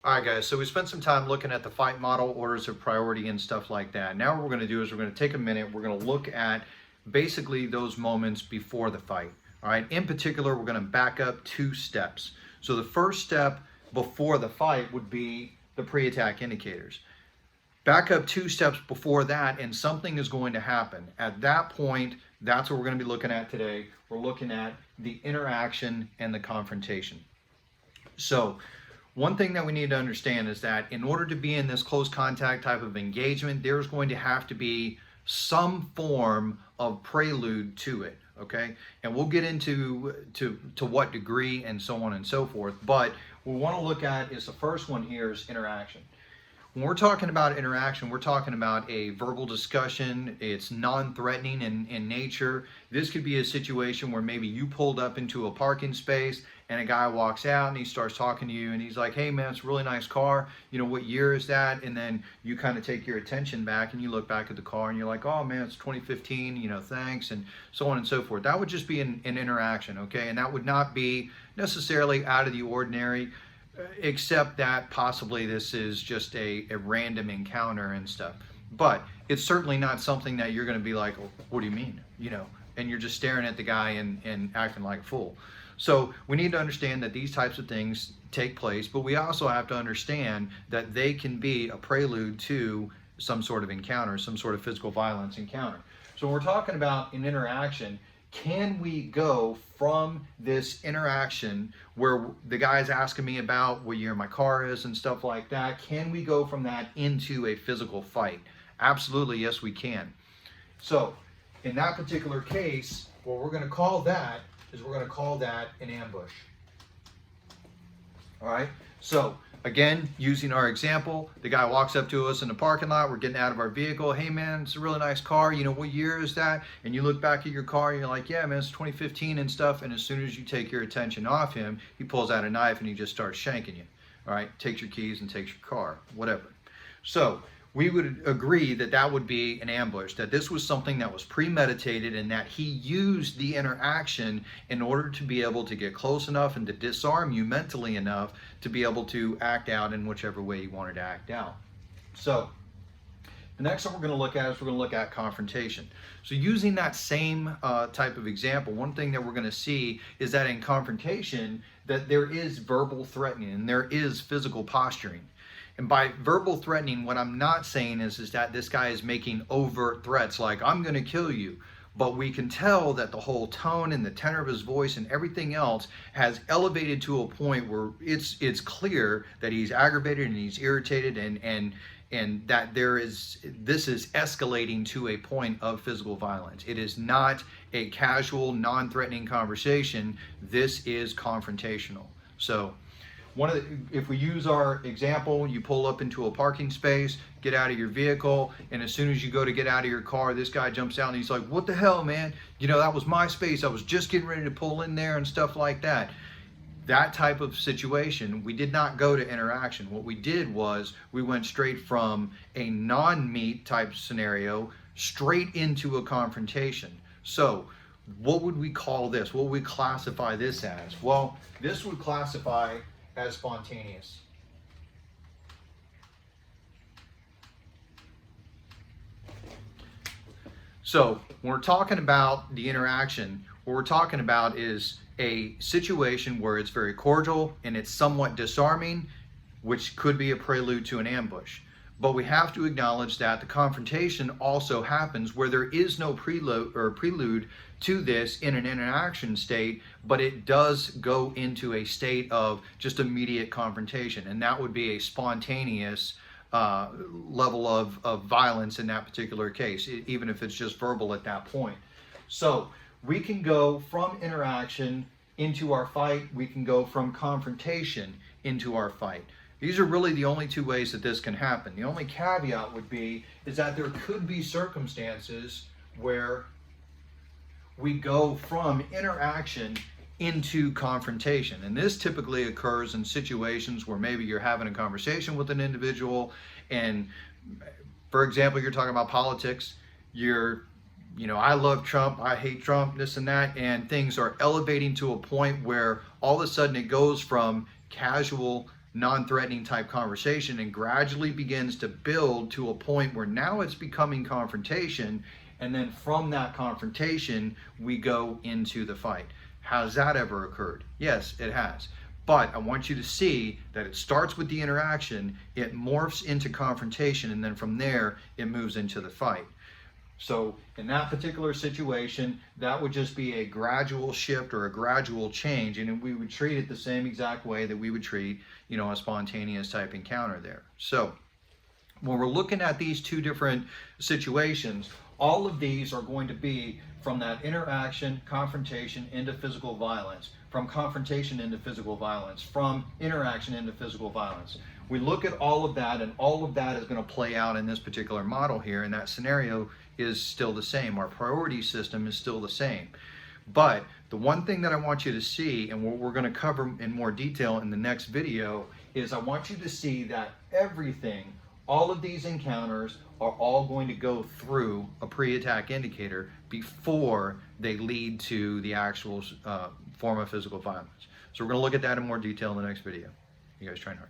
All right, guys, so we spent some time looking at the fight model, orders of priority, and stuff like that. Now what we're going to do is we're going to take a minute, we're going to look at basically those moments before the fight. All right, in particular, we're going to back up 2 steps. So the first step before the fight would be the pre-attack indicators. Back up 2 steps before that, and something is going to happen. At that point, that's what we're going to be looking at today. We're looking at the interaction and the confrontation. So one thing that we need to understand is that in order to be in this close contact type of engagement, there's going to have to be some form of prelude to it, okay? And we'll get into to what degree and so on and so forth, but what we want to look at is the first one here is interaction. When we're talking about interaction, we're talking about a verbal discussion. It's non-threatening in nature. This could be a situation where maybe you pulled up into a parking space and a guy walks out and he starts talking to you and he's like, hey man, it's a really nice car. You know, what year is that? And then you kind of take your attention back and you look back at the car and you're like, oh man, it's 2015, you know, thanks, and so on and so forth. That would just be an interaction, okay? And that would not be necessarily out of the ordinary, except that possibly this is just a random encounter and stuff. But it's certainly not something that you're going to be like, oh, what do you mean? You know, and you're just staring at the guy and acting like a fool. So we need to understand that these types of things take place, but we also have to understand that they can be a prelude to some sort of encounter, some sort of physical violence encounter. So when we're talking about an interaction, can we go from this interaction where the guy's asking me about what year my car is and stuff like that, can we go from that into a physical fight? Absolutely, yes we can. So in that particular case, what we're going to call that is we're going to call that an ambush. All right, so again, using our example, the guy walks up to us in the parking lot, we're getting out of our vehicle, hey man, it's a really nice car, you know, what year is that? And you look back at your car and you're like, yeah man, it's 2015 and stuff, and as soon as you take your attention off him, he pulls out a knife and he just starts shanking you. All right, takes your keys and takes your car, whatever. So we would agree that that would be an ambush, that this was something that was premeditated and that he used the interaction in order to be able to get close enough and to disarm you mentally enough to be able to act out in whichever way you wanted to act out. So the next one we're going to look at is we're going to look at confrontation. So using that same type of example, one thing that we're going to see is that in confrontation that there is verbal threatening and there is physical posturing. And by verbal threatening, what I'm not saying is that this guy is making overt threats like, I'm going to kill you. But we can tell that the whole tone and the tenor of his voice and everything else has elevated to a point where it's clear that he's aggravated and he's irritated and that this is escalating to a point of physical violence. It is not a casual, non-threatening conversation. This is confrontational. So if we use our example, you pull up into a parking space, get out of your vehicle, and as soon as you go to get out of your car, this guy jumps out and he's like, what the hell, man? You know, that was my space. I was just getting ready to pull in there and stuff like that. That type of situation, we did not go to interaction. What we did was we went straight from a non-meat type scenario straight into a confrontation. So what would we call this? What would we classify this as? Well, this would classify as spontaneous. So when we're talking about the interaction, what we're talking about is a situation where it's very cordial and it's somewhat disarming, which could be a prelude to an ambush. But we have to acknowledge that the confrontation also happens where there is no prelude to this in an interaction state, but it does go into a state of just immediate confrontation, and that would be a spontaneous level of violence in that particular case, even if it's just verbal at that point. So we can go from interaction into our fight, we can go from confrontation into our fight. These are really the only 2 ways that this can happen. The only caveat would be is that there could be circumstances where we go from interaction into confrontation. And this typically occurs in situations where maybe you're having a conversation with an individual and, for example, you're talking about politics, I love Trump, I hate Trump, this and that, and things are elevating to a point where all of a sudden it goes from casual, non-threatening type conversation and gradually begins to build to a point where now it's becoming confrontation, and then from that confrontation we go into the fight. Has that ever occurred? Yes, it has. But I want you to see that it starts with the interaction, it morphs into confrontation, and then from there it moves into the fight. So in that particular situation, that would just be a gradual shift or a gradual change, and we would treat it the same exact way that we would treat, a spontaneous type encounter there. So when we're looking at these two different situations, all of these are going to be from that interaction, confrontation into physical violence, from confrontation into physical violence, from interaction into physical violence. We look at all of that, and all of that is going to play out in this particular model here, and that scenario is still the same. Our priority system is still the same. But the one thing that I want you to see, and what we're going to cover in more detail in the next video, is I want you to see that everything, all of these encounters are all going to go through a pre-attack indicator before they lead to the actual form of physical violence. So we're going to look at that in more detail in the next video. You guys train hard.